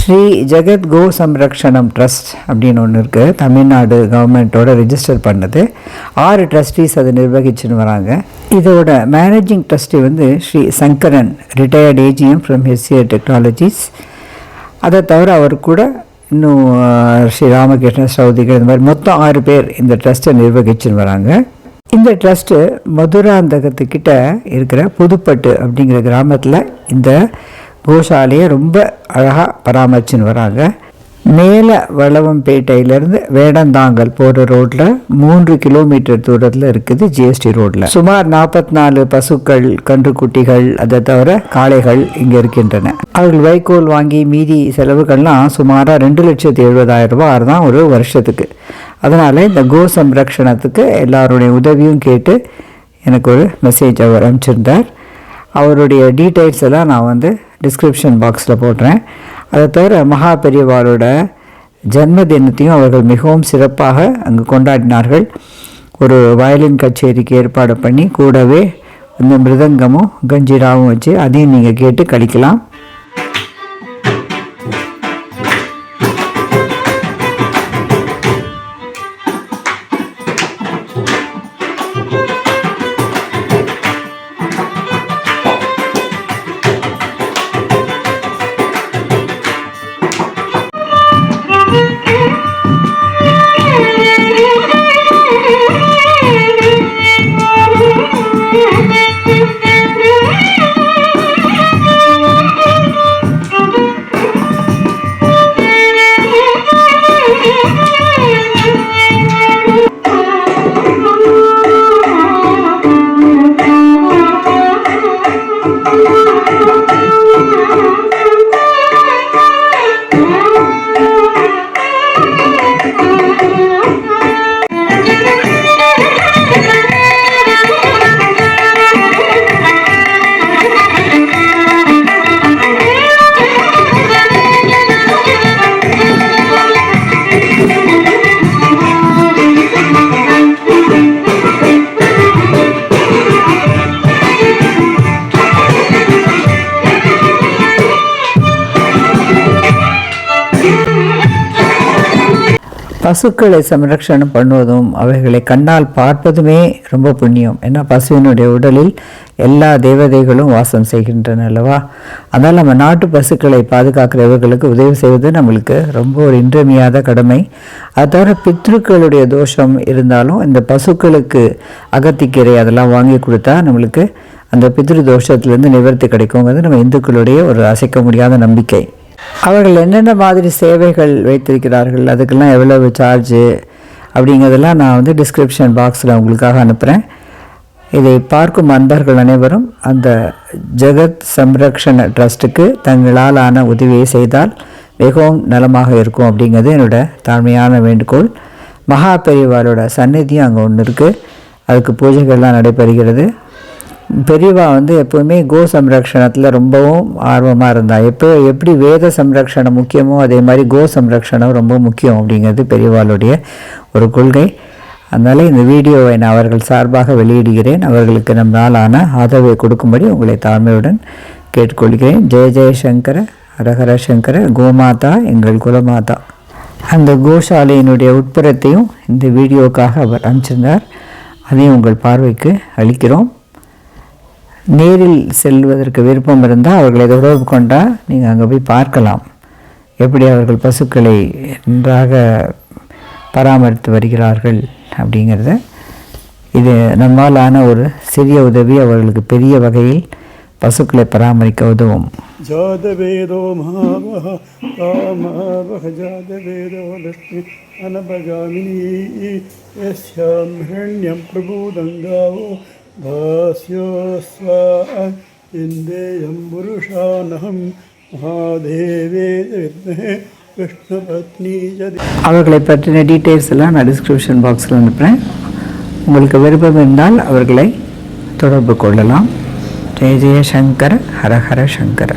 ஸ்ரீ ஜெகத் கோ சம்ரக்ஷணம் ட்ரஸ்ட் அப்படின்னு ஒன்று இருக்குது. தமிழ்நாடு கவர்மெண்ட்டோட ரிஜிஸ்டர் பண்ணது. 6 ட்ரஸ்டீஸ் அதை நிர்வகிச்சுன்னு வராங்க. இதோட மேனேஜிங் ட்ரஸ்டி வந்து Shri Sankaran, retired AGM from HCL technologies. அதை தவிர அவர் கூட இன்னும் ஸ்ரீ ராமகிருஷ்ண சௌதிகள், இந்த மாதிரி மொத்தம் 6 பேர் இந்த ட்ரஸ்ட்டை நிர்வகிச்சுன்னு வராங்க. இந்த ட்ரஸ்ட்டு மதுராந்தகத்துக்கிட்ட இருக்கிற புதுப்பட்டு அப்படிங்கிற கிராமத்தில் இந்த கோசாலையை ரொம்ப அழகாக பராமரிச்சுன்னு வராங்க. மேலே வளவம்பேட்டையிலேருந்து வேடந்தாங்கல் போகிற ரோட்டில் 3 கிலோமீட்டர் தூரத்தில் இருக்குது GST ரோட்டில். சுமார் 44 பசுக்கள், கன்றுக்குட்டிகள், அதை தவிர காளைகள் இங்கே இருக்கின்றன. அவர்கள் வைக்கோல் வாங்கி மீதி செலவுகள்லாம் சுமாராக 2,70,000 ரூபாய் தான் ஒரு வருஷத்துக்கு. அதனால் இந்த கோ சம்ரக்ஷணத்துக்கு எல்லாருடைய உதவியும் கேட்டு எனக்கு ஒரு மெசேஜ் அவர் அனுப்பிச்சிருந்தார். அவருடைய டீட்டெயில்ஸ் எல்லாம் நான் வந்து டிஸ்கிரிப்ஷன் பாக்ஸில் போடுறேன். அதை தவிர மகா பெரியவாளோட ஜன்மதினத்தையும் அவர்கள் மிகவும் சிறப்பாக அங்கு கொண்டாடினார்கள். ஒரு வயலின் கச்சேரிக்கு ஏற்பாடு பண்ணி கூடவே இந்த மிருதங்கமும் கஞ்சிராவும் வச்சு அதையும் நீங்கள் கேட்டு கழிக்கலாம். பசுக்களை சம்ரக்ஷணம் பண்ணுவதும் அவைகளை கண்ணால் பார்ப்பதுமே ரொம்ப புண்ணியம். ஏன்னா பசுவினுடைய உடலில் எல்லா தேவதைகளும் வாசம் செய்கின்றன அல்லவா. அதனால் நம்ம நாட்டு பசுக்களை பாதுகாக்கிறவர்களுக்கு உதவி செய்வது நம்மளுக்கு ரொம்ப ஒரு இன்றியமையாத கடமை. அது தவிர பித்ருக்களுடைய தோஷம் இருந்தாலும் இந்த பசுக்களுக்கு அகத்திக்கீரை அதெல்லாம் வாங்கி கொடுத்தா நம்மளுக்கு அந்த பித்ரு தோஷத்துலேருந்து நிவர்த்தி கிடைக்குங்கிறது நம்ம இந்துக்களுடைய ஒரு அசைக்க முடியாத நம்பிக்கை. அவர்கள் என்னென்ன மாதிரி சேவைகள் வைத்திருக்கிறார்கள், அதுக்கெல்லாம் எவ்வளவு சார்ஜு அப்படிங்கிறதெல்லாம் நான் வந்து டிஸ்கிரிப்ஷன் பாக்ஸில் உங்களுக்காக அனுப்புகிறேன். இதை பார்க்கும் அன்பர்கள் அனைவரும் அந்த ஜெகத் சம்ரக்ஷண ட்ரஸ்ட்டுக்கு தங்களால் ஆன உதவியை செய்தால் மிகவும் நலமாக இருக்கும் அப்படிங்கிறது என்னோட தாழ்மையான வேண்டுகோள். மகா பெரியவாளோட சந்நிதியும் அங்கே ஒன்று இருக்குது. அதுக்கு பூஜைகள்லாம் நடைபெறுகிறது. பெரியவா வந்து எப்போவுமே கோ சம்ரக்ஷணத்தில் ரொம்பவும் ஆர்வமாக இருந்தால், எப்படி வேத சம்ரக்ஷணம் முக்கியமோ அதே மாதிரி கோ சம்ரக்ஷணம் ரொம்ப முக்கியம் அப்படிங்கிறது பெரியவாளுடைய ஒரு கொள்கை. அதனால் இந்த வீடியோவை நான் அவர்கள் சார்பாக வெளியிடுகிறேன். அவர்களுக்கு நம் நாளான ஆதரவை கொடுக்கும்படி உங்களை தாழ்மையுடன் கேட்டுக்கொள்கிறேன். ஜெய ஜெயசங்கர, ஹரஹர சங்கர, கோமாதா எங்கள் குலமாதா. அந்த கோசாலையினுடைய உட்புறத்தையும் இந்த வீடியோக்காக அவர் அனுப்பிச்சிருந்தார். அதையும் உங்கள் பார்வைக்கு அளிக்கிறோம். நேரில் செல்வதற்கு விருப்பம் இருந்தால் அவர்களை தொடர்பு கொண்டால் நீங்கள் அங்கே போய் பார்க்கலாம் எப்படி அவர்கள் பசுக்களை நன்றாக பராமரித்து வருகிறார்கள் அப்படிங்கிறத. இது நம்மாலான ஒரு சிறிய உதவி அவர்களுக்கு பெரிய வகையில் பசுக்களை பராமரிக்க உதவும். ஜாதவேதோ ஜாதவேதோ லட்சுமி அனபகாமினி யஸ்யாம் ஹிரண்யம் பிரபூதங்காவோ பாஸ்யோஸ்வா இந்தேயம் புருஷானஹம் மகாதேவே வித்மஹே விஷ்ணுபத்னி ஜதி. அவர்களை பற்றின டீட்டெயில்ஸ் எல்லாம் நான் டிஸ்கிரிப்ஷன் பாக்ஸில் அனுப்புகிறேன். உங்களுக்கு விருப்பம் இருந்தால் அவர்களை தொடர்பு கொள்ளலாம். ஜெய ஜெய சங்கர, ஹரஹர சங்கர.